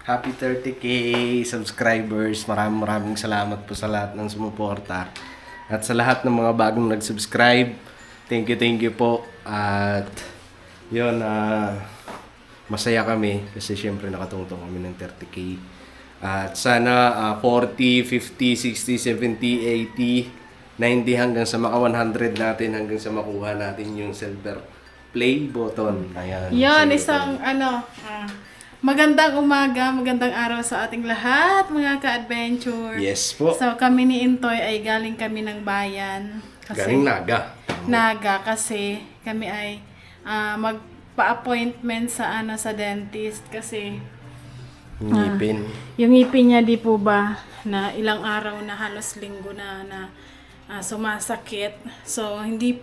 Happy 30K subscribers. Maraming salamat po sa lahat ng sumuporta. At sa lahat ng mga bagong nag-subscribe, thank you po. At yun, masaya kami kasi syempre nakatungtong kami ng 30K. At sana 40, 50, 60, 70, 80, 90 hanggang sa maka 100 natin, hanggang sa makuha natin yung silver play button. Ayan. Yan, silver isang magandang umaga, magandang araw sa ating lahat, mga ka-adventure. Yes po. So kami ni Intoy ay galing kami ng bayan. Galing Naga. Naga kasi kami ay magpa-appointment sa sa dentist kasi Ngipin. yung ngipin niya di po ba na ilang araw na halos linggo na sumasakit. So hindi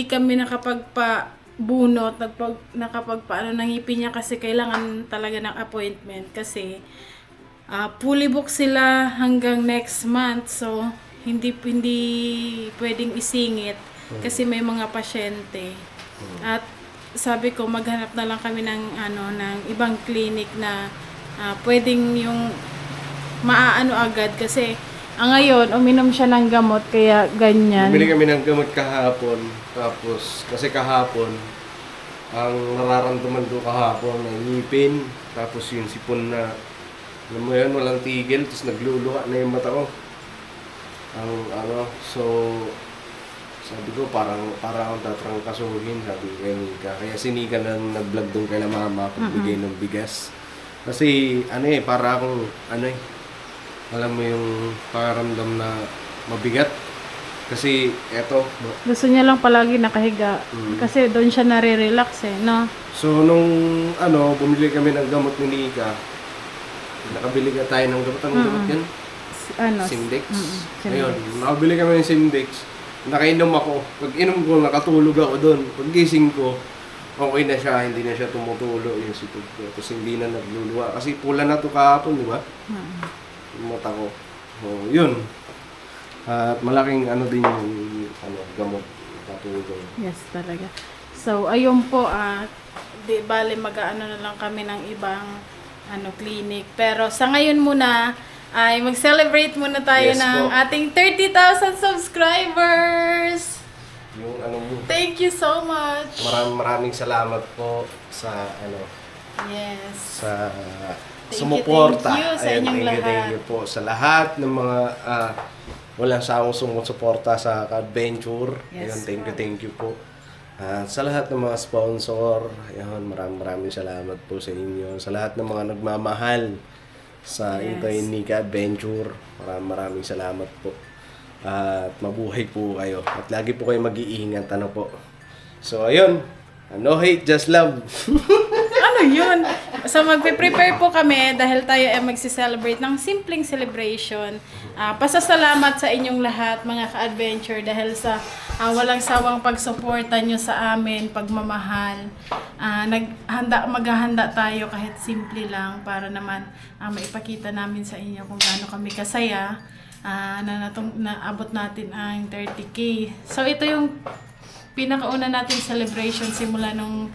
kami nakapagpabunot, nakapagpaano ng ngipin niya kasi kailangan talaga ng appointment kasi fully book sila hanggang next month. So hindi pwedeng isingit kasi may mga pasyente. At sabi ko maghanap na lang kami ng ibang clinic na pwedeng yung maaano agad kasi ngayon uminom siya ng gamot kaya ganyan. Bumili kami ng gamot kahapon. Tapos kasi kahapon ang nararamdaman ko kahapon ay ngipin. Tapos yung sipon na alam mo yun, walang tigil. Tapos nagluluha na yung mata ko. So sabi ko parang akong tatrangkasuhin, sabi ko kay Nika. Kaya si Nika nang nag-vlog doon kay mama pagbigay ng bigas. Kasi para akong alam mo yung pakiramdam na mabigat. Kasi eto. Gusto niya lang palagi nakahiga kasi doon siya nare-relax no? So nung bumili kami ng gamot ni Nika, nakabili ka tayo ng gamot. Anong gamot yan? Sindex. Ayun, nakabili kami ng Sindex. Nakainom ako. Pag inom ko, nakatulog ako doon. Pag gising ko, okay na siya. Hindi na siya tumutulo yung sipog ko. Tapos hindi na nagluluwa. Kasi pula na to kahapon, di ba? Yung mata ko. So, yun. At malaking din yung gamot. Katulong. Yes, talaga. So, ayun po, di bale mag-aano na lang kami ng ibang clinic. Pero sa ngayon muna, ay mag-celebrate muna tayo ng ating 30,000 subscribers! Yung Thank you so much! Maraming salamat po sa Yes. sa Thank sumuporta. you sa inyong lahat. Thank you po sa lahat ng mga walang sawang sumusuporta sa adventure. Yes, Ayun, thank you po. Sa lahat ng mga sponsor, ayun, maraming salamat po sa inyo. Sa lahat ng mga nagmamahal sa Intoy Nika Adventure, maraming salamat po. At mabuhay po kayo. At lagi po kayo mag-iingat, po. So, ayun. No hate, just love. Ano yun? So, magpe-prepare po kami dahil tayo ay magsi-celebrate ng simpleng celebration. Pasasalamat sa inyong lahat, mga ka-adventure, dahil sa walang sawang pagsuporta nyo sa amin, pagmamahal. Maghahanda tayo kahit simple lang para naman maipakita namin sa inyo kung gaano kami kasaya na naabot natin ang 30K. So, ito yung pinakauna natin celebration simula nung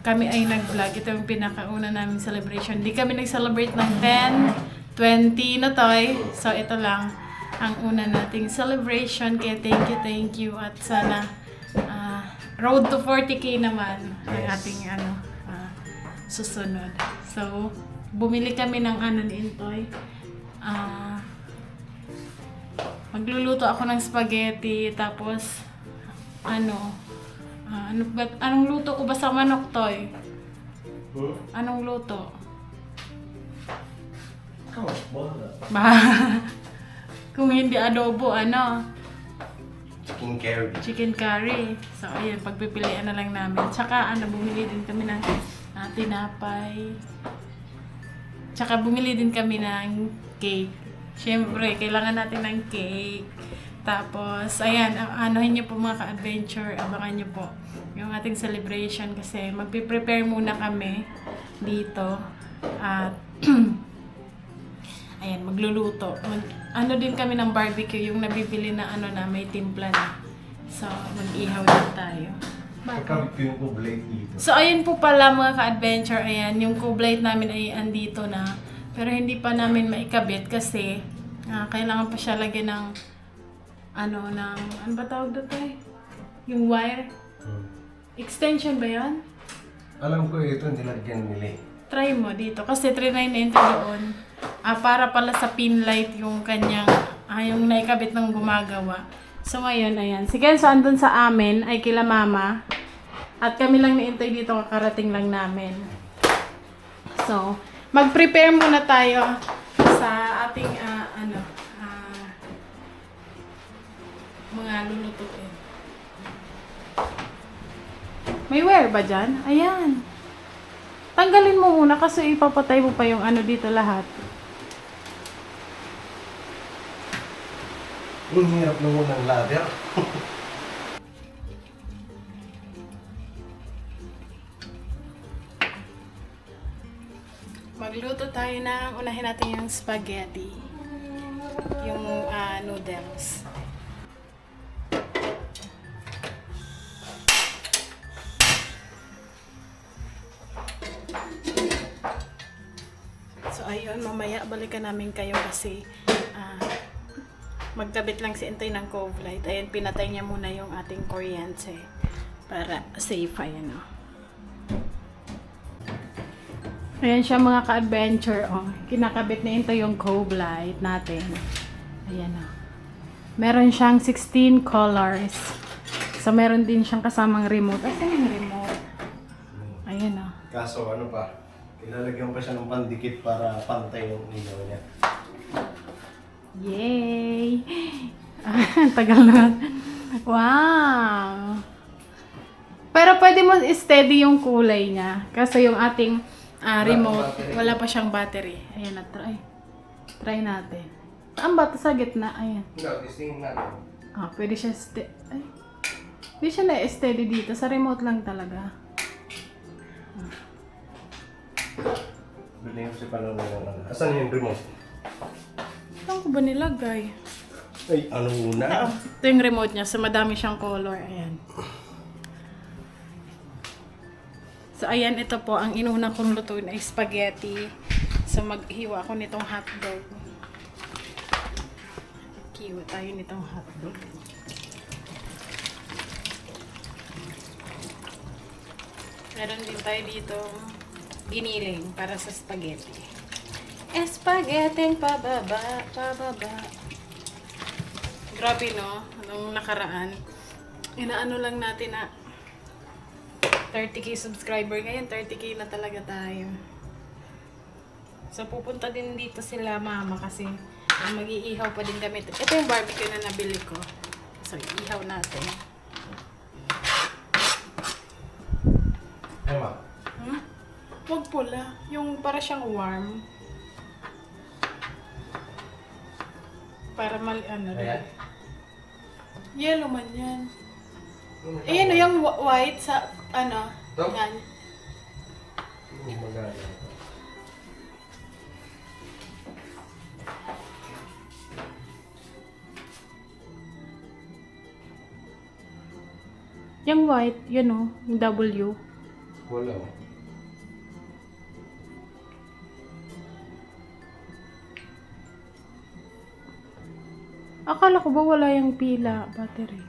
kami ay nag-vlog. Ito yung pinakauna namin celebration. Di kami nag-celebrate ng 10, 20 na toy. So, ito lang ang una nating celebration. Kaya thank you. At sana road to 40K naman ang ating susunod. So, bumili kami ng ni Intoy. Magluluto ako ng spaghetti. Tapos, anong luto ko ba sa manok, Toy? Anong luto? Kung hindi adobo, Chicken curry. So, ayan, pagpipilian na lang namin. Tsaka, bumili din kami ng tinapay. Tsaka, bumili din kami ng cake. Siyempre, kailangan natin ng cake. Tapos, ayan, anuhin nyo po mga ka-adventure, abangan nyo po yung ating celebration kasi magpiprepare muna kami dito at ayan, magluluto. Din kami ng barbecue, yung nabibili na na may timpla na. So, mag-ihaw din tayo. Kakabit ko yung blade dito. So, ayun po pala mga ka-adventure. Ayan, yung co-blade namin ay andito na. Pero hindi pa namin maikabit kasi kailangan pa siya lagyan ng ano ba tawag dito eh? Yung wire. Extension ba yan? Alam ko ito, nilagyan nila eh. Try mo dito. Kasi 399 doon. Para pala sa pin light yung kanyang, yung naikabit ng gumagawa. So, ngayon, ayan. Si Kenzo andun sa amin ay kila mama. At kami lang niintay dito, kakarating lang namin. So, mag-prepare muna tayo sa ating, mga lulutuin. May wire ba dyan? Ayan. Tanggalin mo muna kasi ipapatay mo pa yung ano dito lahat. Ang hirap naman ng ladder. Magluto tayo ng, unahin natin yung spaghetti. Yung noodles. So ayun, mamaya balikan namin kayo kasi magkabit lang si Intoy ng cove light. Ayun, pinatay niya muna yung ating kuryente para safe. Ayan o. Ayan siya mga ka-adventure. Oh. Kinakabit na ito yung cove light natin. Ayan o. Meron siyang 16 colors. So meron din siyang kasamang remote. Ayan yung remote. Ayan o. Kaso ano pa, ilalagyan pa siya ng pandikit para pantay yung ilaw niya. Yay! Tagal na. Wow! Pero pwede mo steady yung kulay niya. Kasi yung ating remote, wala pa siyang battery. Ayan na, try. Try natin. Ang bata sa gitna, ayan. No, testing natin. Pwede siya ay. Pwede siya na-steady dito. Sa remote lang talaga. Bilhin ko si Palong ng asan yung remote? Saan ko ba nilagay? Ay, ano muna? Ito yung remote niya. So, madami siyang color. Ayan. So, ayan. Ito po. Ang inuna kong lutuin ay spaghetti. So, maghiwa ako nitong hotdog. Hiwa tayo nitong hotdog. Meron din tayo dito giniling para sa spaghetti. Spaghetti pababa, pababa. Grabe no, nung nakaraan. Inaano lang natin na 30k subscriber. Ngayon 30k na talaga tayo. So pupunta din dito sila mama kasi mag-iihaw pa din kami. Ito yung barbecue na nabili ko. So iihaw natin. Emma. Huwag pula. Yung para siyang warm. Para Ayan. Yellow man yan. Ayan yung white sa, Ito? yan. Magana. Yung white, yun o, yung W. Wala. Akala ko ba wala yung pila, battery?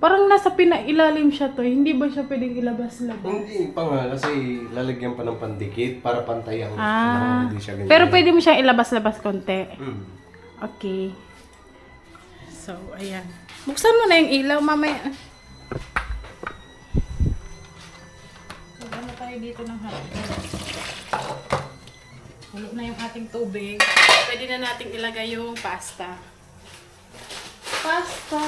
Parang nasa pinailalim siya to. Hindi ba siya pwedeng ilabas-labas? Hindi pa nga kasi lalagyan pa ng pandikit para pantay ang hindi siya ganyan. Pero pwede mo siyang ilabas-labas konti. Okay. So, ayan. Buksan mo na yung ilaw mamaya. Lagyan na tayo dito ng hotdog. Hulog na yung ating tubig. Pwede na nating ilagay yung pasta. Pasta!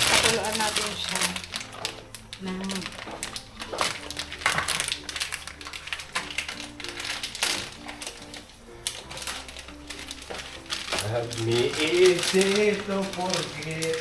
Pakuluan natin siya ng Have me easy to forget.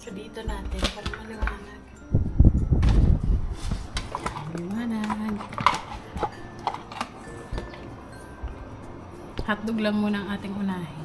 So dito natin para maliwanag. Maliwanag. Hotdog lang muna ang ating unahin.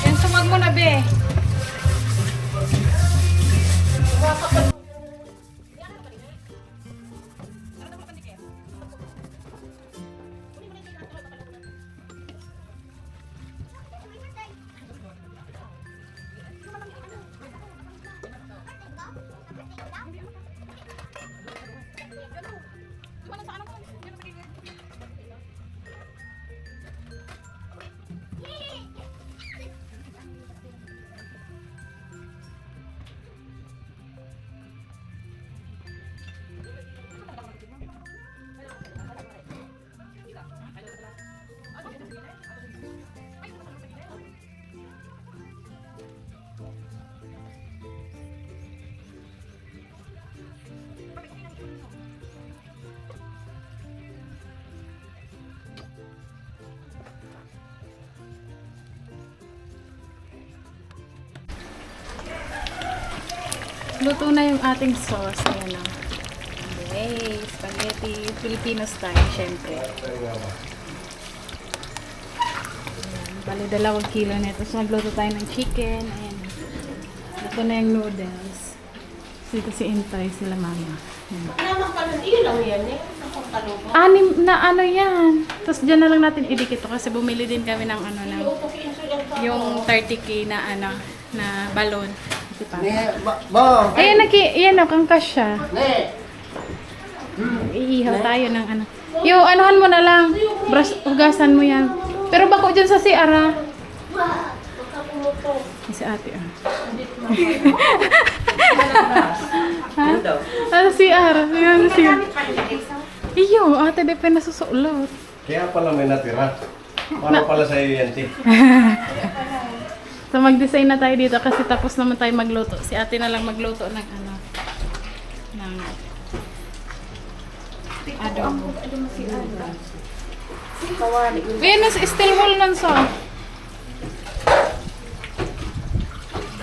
Yan, sumag mo na, be. Luto na yung ating sauce. Ayan na. Okay, spaghetti, Filipino style, syempre. Ayan, bali 2 kilo nito. So, nagluto tayo ng chicken. Ayan. Luto na yung noodles. Dito si Intoy, sila mama. Ayan. 6 na ano yan. Tapos dyan na lang natin idikit ito kasi bumili din kami ng ano ng yung 30K na ano na balon. Ayan, ayan o, kangkas siya. Iihaw tayo ng ano. Yo, anuhan mo na lang. Hugasan mo yan. Pero bako dyan sa CR, ha? Si ate, ah. Ha? Ano CR? Yan, CR. Iyo, ate, di pa nasusulot. Kaya pala may natira. Para pala sa'yo yan, Ti. So mag-design na tayo dito kasi tapos naman tayo magluto. Si ate na lang magluto ng ano. Ng adobo. Venus, still whole nun sa.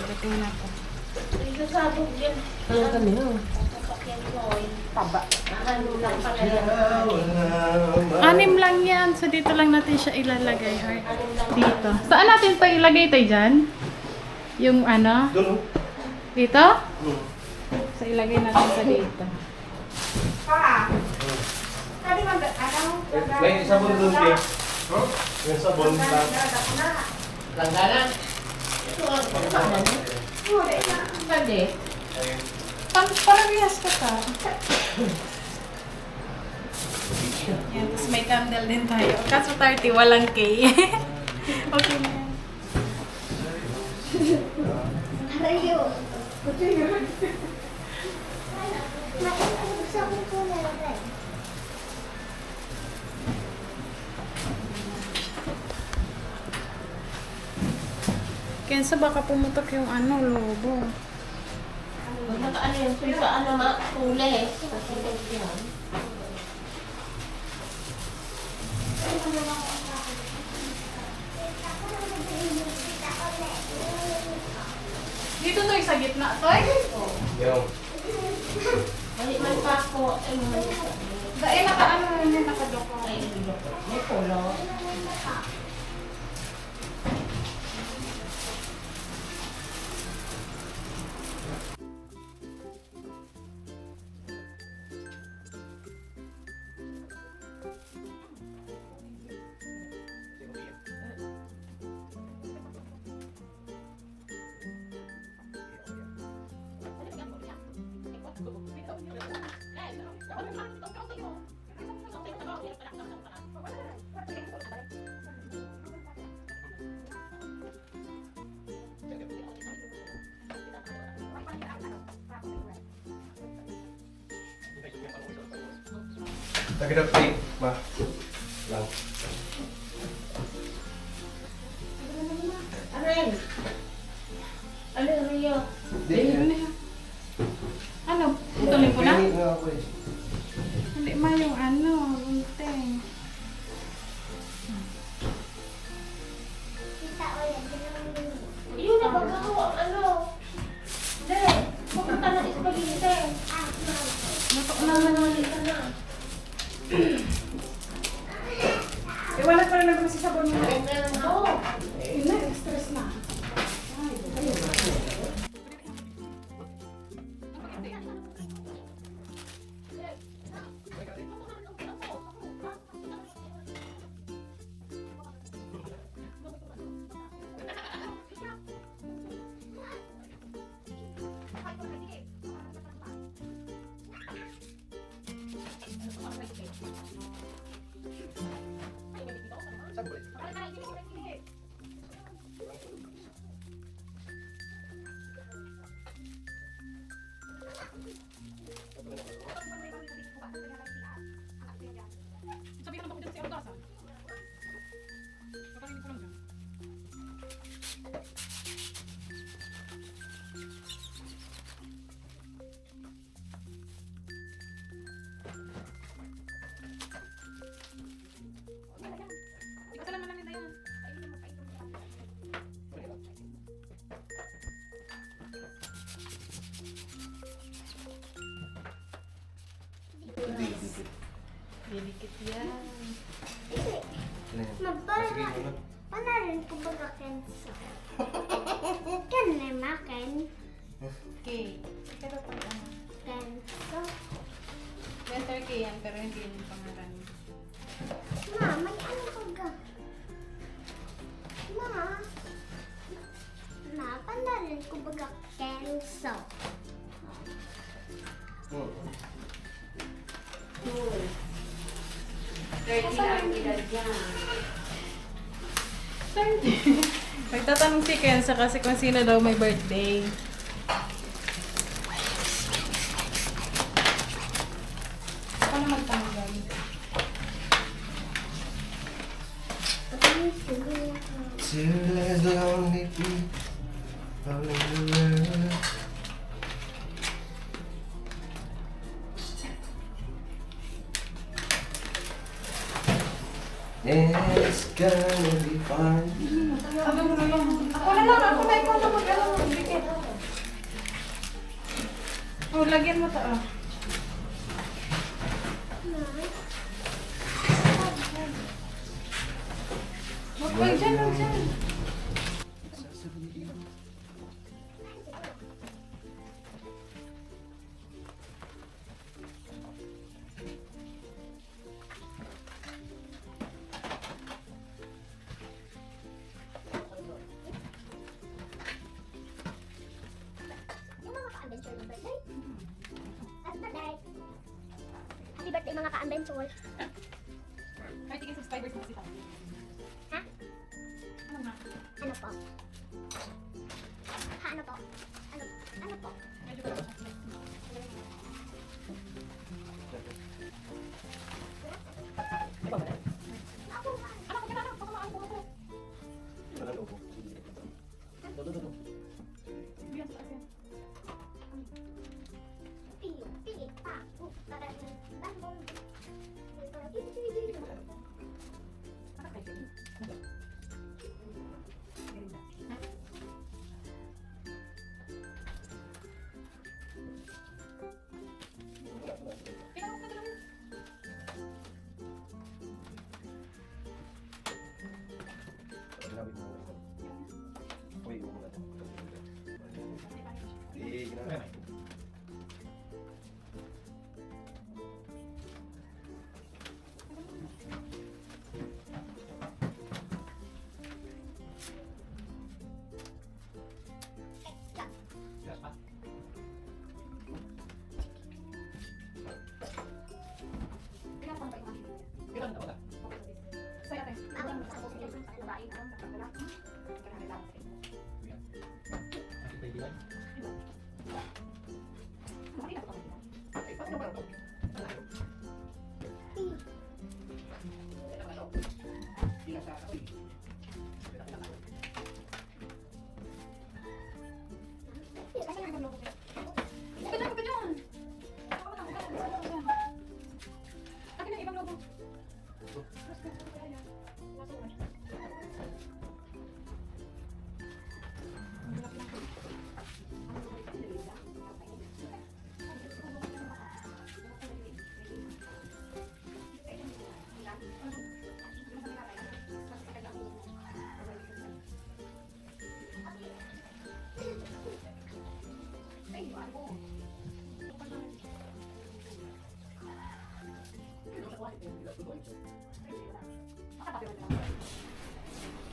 Ito na po. Ano kami no? Taba. 6 lang yan. So dito lang natin siya ilalagay. Heart. Dito. Saan natin ito ilagay tayo dyan? Yung ano? Doon. Dito? So ilagay natin sa dito. May sabon doon, Ti. May sabon lang. Langganan. Pwede. Parehas ka ka. Yan, tapos may candle din tayo. Kaso 30, walang K. Okay na yan. Kensa baka pumutok yung ano, lobo. Ano yun? Kung sa ano kulay. Dito to sa gitna, Toy? Yung. Balik man pa ako. Dahil naka-ano yun, nakadoko. May pulo. Tagad tape, ma. Lang. Aray! Ano, Rio? Hindi, Ano? Tuloy ko na? Pingi nga ako eh. Hindi ma yung ano, gunting. Yun na, magkakawa, ano? Hindi, pupunta na spaghetti. Luto naman naman. Ito na. Eh, wala pa rin naman si sabon mo. Meron ako. Eh, na, stress na. Sabihan naman ko dito si Aldasa. Kakarinig ko lang dyan. Ikaw salaman lang nila yan. Didikit yan. Sige, muna. Panarin ko baga kenso. Kan na makan Okay. Pero pag ano, kenso. letter K yan, pero hindi yung pangalan. Ma, may ano ko ga? Ma, panarin ko baga kenso. Hmm. 30 ang edad niya. Nagtatanong si Kenza kasi kung sino daw may birthday. Paano magtanggal? Till there's only me all in the world. It's gonna be fine. Ano mo na lang? Ako na lang, ako na ikaw na mag-ano. Dikit. Oh, lagyan mo to ah. Huwag dyan, huwag dyan. Yung mga ka-adventure ng birthday. Happy birthday. Happy birthday mga ka-adventure. 30K subscribers mo sila. Ha? Ano na? Ano po? Ha, ano po? Ano po? Medyo ka lang. Ako ba? Anak ko, anak, baka maano ko. Biyan sa akin. Piyo, pili, pa, tarating, bandong. Anak kayo. Pinanong ka lang. Saya tayo.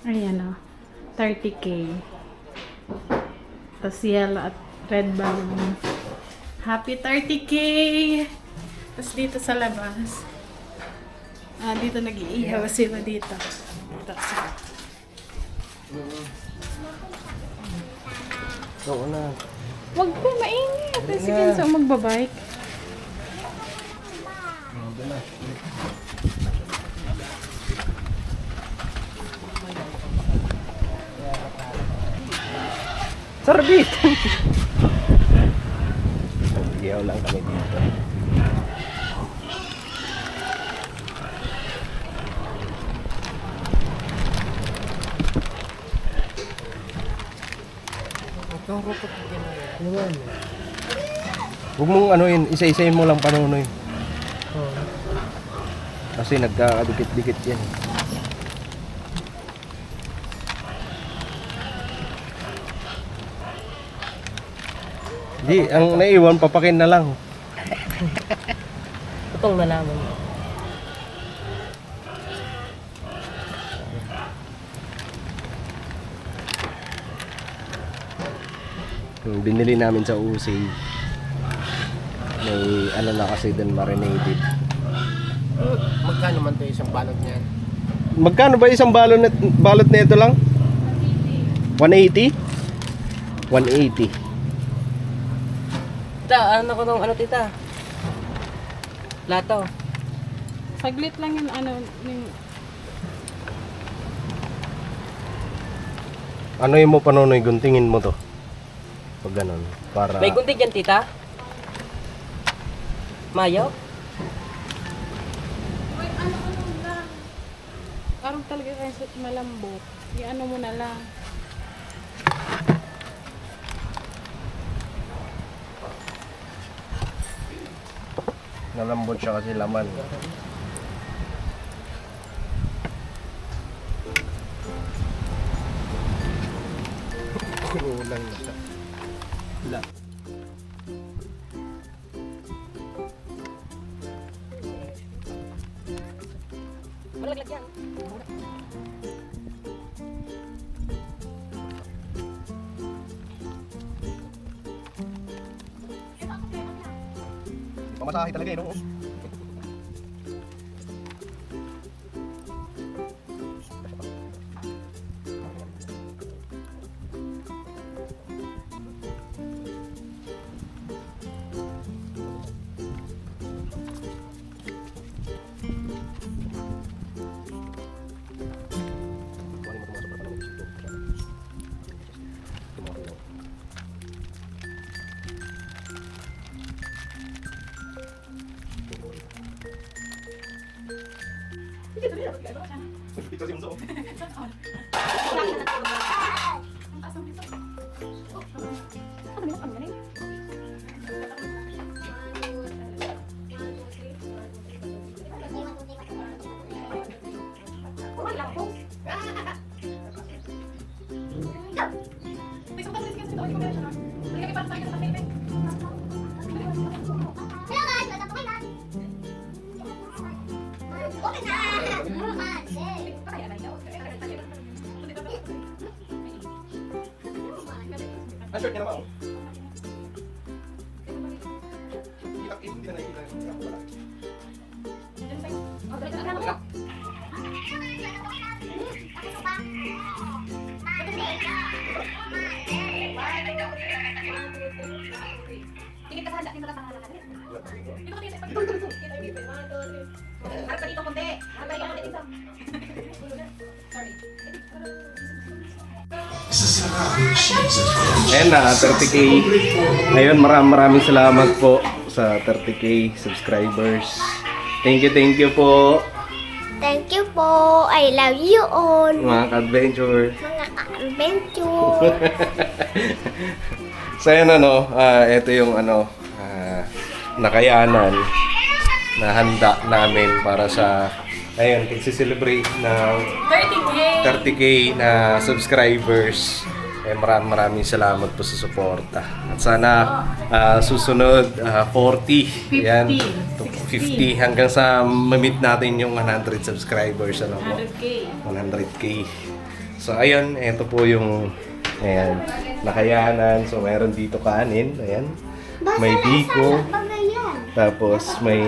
Ayan o. 30K. Tapos yellow at red balloon. Happy 30K! Tapos dito sa labas. Dito nag-iihaw sila dito. Tapos, Oo na. wag po, mainit. Sige, so magbabike. Sarbit! Iyaw lang kami dito. Huwag mong anuin, isa-isayin mo lang panunoy. Kasi nagkakadikit-dikit yan. Di, ang naiwan, papakin na lang. Tutong nalaman mo. Yung binili namin sa Usay, may ano na kasi dun marinated. Magkano man to isang balot niyan? Magkano ba isang balot na ito lang? 180? 180. Tita, ano ko nung ano tita? Lato. Saglit lang yung yung Ano yung mo panunoy, guntingin mo to. Pag ganun, para... May gunting dyan tita? Mayo? wait, ano lang. Parang talaga kasi malambot. I-ano mo na lang. Nalambot siya kasi laman. Kulang na siya. Wala. Malaglag yan. Pamasahe talaga no? Short niya naman. Hindi na nakikita. Harap ka dito konti. Harap ka dito konti. Ayan na, 30k. Ngayon, maraming salamat po sa 30k subscribers. Thank you po Thank you po. I love you all. mga ka-adventure. Mga ka-adventure. So ayan ito yung nakayanan na handa namin para sa ayun, pagsi-celebrate ng 30k na subscribers. Maraming salamat po sa suporta. At sana susunod 40, 50, yan, 60. 50 hanggang sa ma-meet natin yung 100 subscribers, ano po? 100k. 100k. So ayun, ito po yung ayan, nakayanan. So meron dito kanin, ayan. May biko, tapos may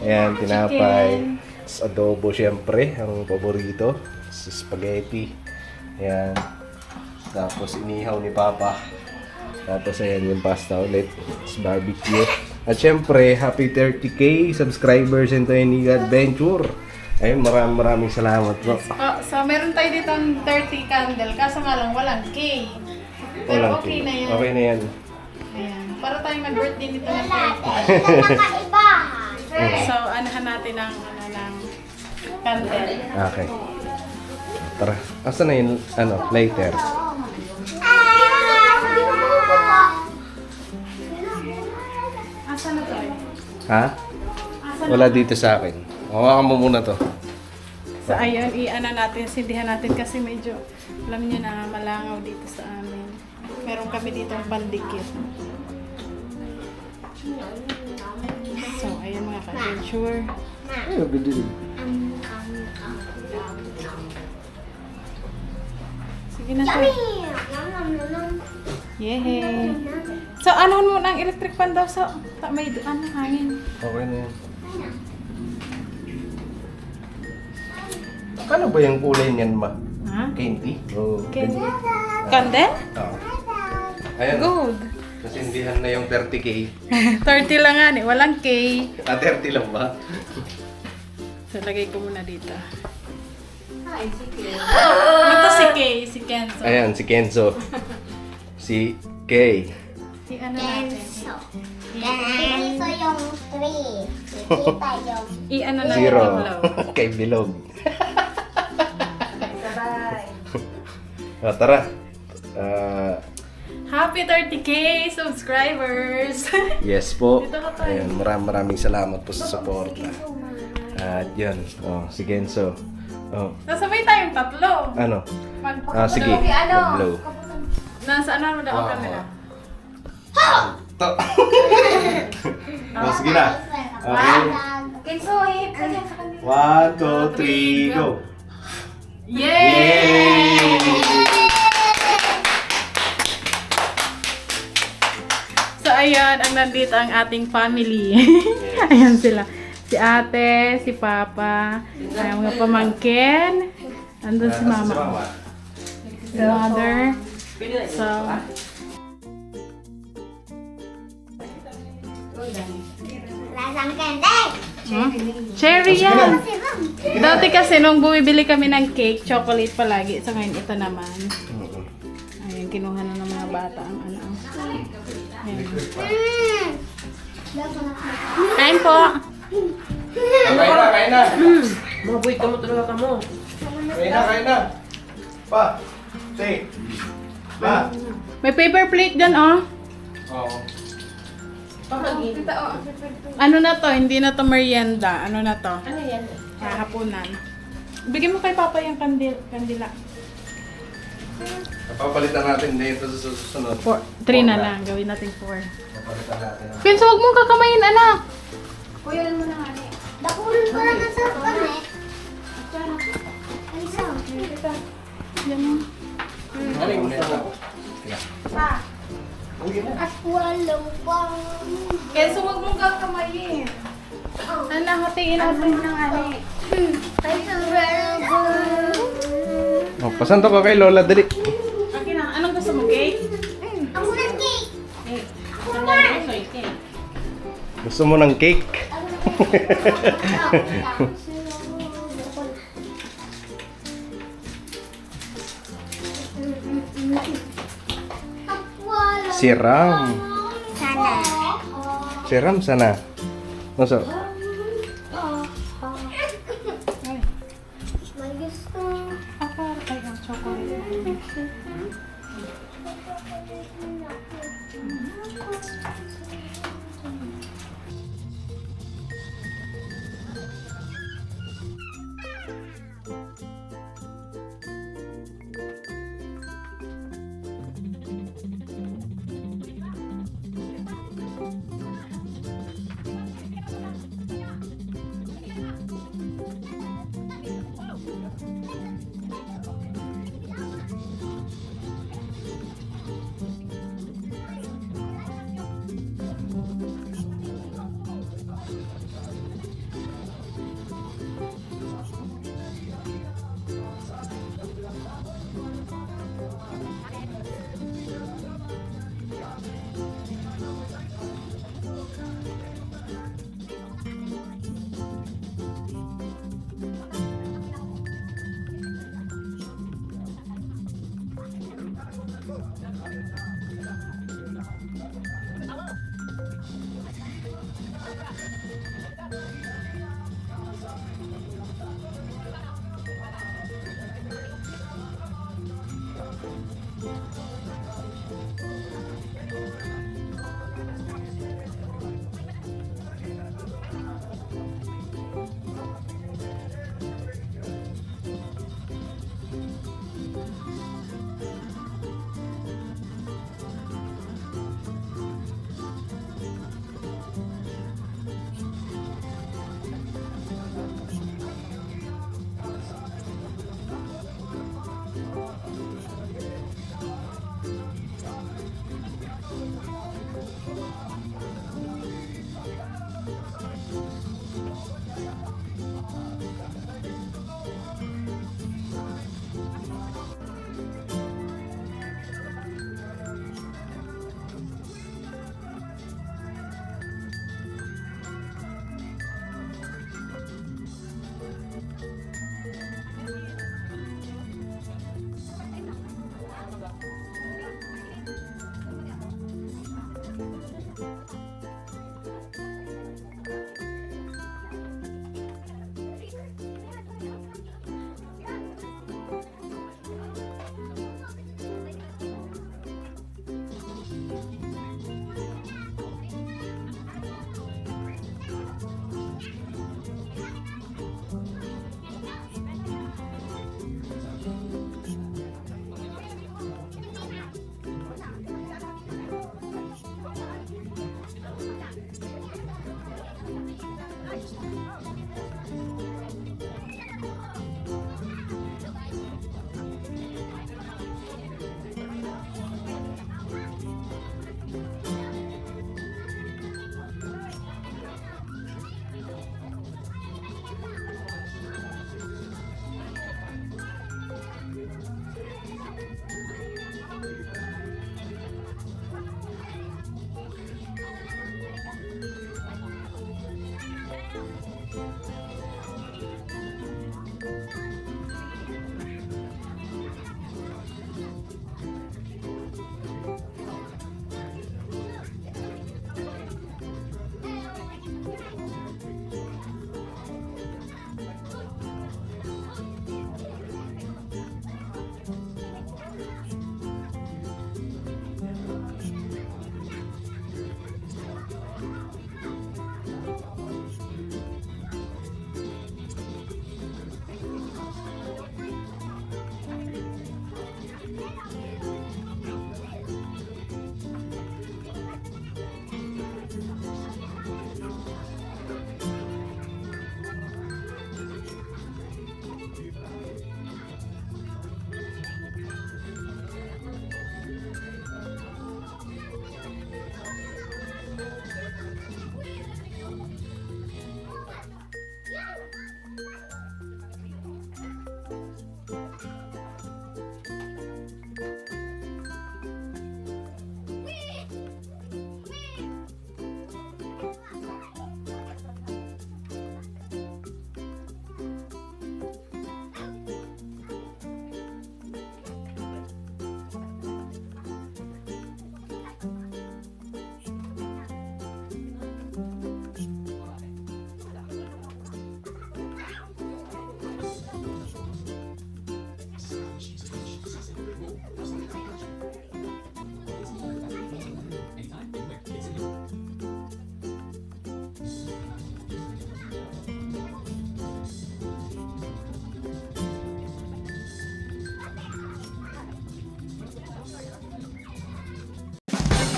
ayan, tinapay, tapos adobo syempre, ang paborito, spaghetti. Ayan. Tapos inihaw ni Papa. Tapos ayan yung pasta ulit. Tapos barbecue. At syempre, happy 30k subscribers into any adventure. Ayun, maraming salamat po. So meron tayo dito ng 30 candle, kaso nga lang walang K. Pero Walang okay cake. na yan. Okay na yan. Ayan. Para tayong nag-birthday nito ng 30. Nakaiba. So, anahan natin ng candle. Okay. Tara. Asa na yung lighter? Asa na tayo? Ha? Wala dito sa akin. Hawakan mo muna to. So, ayun, natin, sindihan natin kasi medyo, alam niyo na, malangaw dito sa amin. Meron kami dito ang pandikit. So, ayun mga ka-adventure. Sige na tayo. Yehey. So, ano mo ng electric fan daw? So, may hangin. Okay na yan. Paano ba yung kulay niyan, ma? Ha? Candy? Oo. Candy? Candle? Oo. Ayan. Good. Nasindihan na yung 30k. 30 lang nga eh. Walang K. 30 lang ba? So, lagay ko muna dito. Ito si Kay, si Kenzo. Ayan, si Kenzo. Si Kay. Si ano natin? Ito yung 3. Kita yung I-ano natin Zero. yung glow. Kay Bilog. Tara. Happy 30k subscribers! Yes po. Dito ka tayo. Ayan, maraming salamat po sa suporta. At yun. Oh, si Kenzo. Oh, Nasabay tayong tatlo. ano? Mag Sige. Mag-blow. Nasa ano daw ang camera? To. Oh, sige na. Okay. Kenzo, pwede sa kanila. 1, 2, 3, go. Yay! So ayan, ang nandito ang ating family. Ayan sila. Si ate, si papa, ay mga pamangkin. Andun si mama. Si mother. So, lasang kende. cherry yan. Dati kasi nung bumibili kami ng cake, chocolate palagi. So ngayon ito naman. Ayan, kinuha na ng mga bata ang ano. Ayan. Kain po. Kain na. Mabuhay ka mo talaga ka mo. Kain na. Pa. Say. Pa. May paper plate dyan, oh. Oo. Ano na to? Hindi na to merienda. Ano na to? Ano yan? Hapunan. Bigyan mo kay Papa yung kandila. Napapalitan natin dito sa susunod. 3 na lang. Gawin natin 4. Napapalitan natin. Kenzo, huwag mong kakamayin, anak. Kuyalan mo na nga eh. Dakulun ko lang sa kami. Ay, sa. Yan mo. Ano yung gusto mo? At walang pang. Kenzo, huwag mong kakamayin. Anak, hatiin natin ng ani. Ay, sobrang Oh, pasanto ko kay Lola, dali. Akin na. Anong gusto mo, cake? Ako ng cake. Gusto mo ng cake? Si Ram. Sana. Si Ram sana. Masuk. May gusto. Ako, ay, ang chocolate.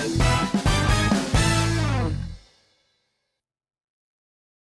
Bye.